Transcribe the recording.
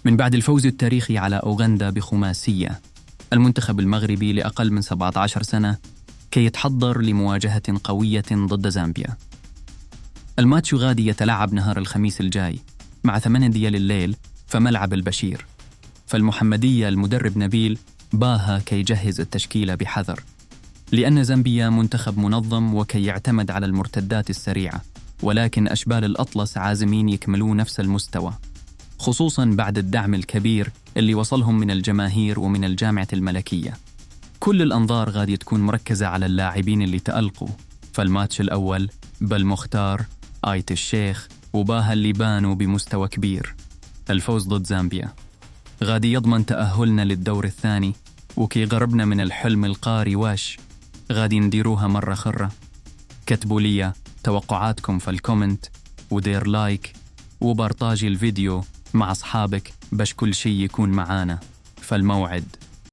من بعد الفوز التاريخي على أوغندا بخماسية، المنتخب المغربي لأقل من 17 سنة كي يتحضر لمواجهة قوية ضد زامبيا. الماتش غادي يتلعب نهار الخميس الجاي مع 8 ديال الليل في ملعب البشير. فالمحمدية المدرب نبيل باها كي يجهز التشكيلة بحذر، لأن زامبيا منتخب منظم وكي يعتمد على المرتدات السريعة، ولكن أشبال الأطلس عازمين يكملوا نفس المستوى، خصوصاً بعد الدعم الكبير اللي وصلهم من الجماهير ومن الجامعة الملكية. كل الأنظار غادي تكون مركزة على اللاعبين اللي تألقوا. فالماتش الأول بالمختار، آيت الشيخ وباها اللي بانوا بمستوى كبير. الفوز ضد زامبيا غادي يضمن تأهلنا للدور الثاني، وكي غربنا من الحلم القاري واش غادي نديروها مرة خرة. كتبوا لي توقعاتكم في الكومنت، ودير لايك وبارطاجي الفيديو مع أصحابك باش كل شي يكون معانا. فالموعد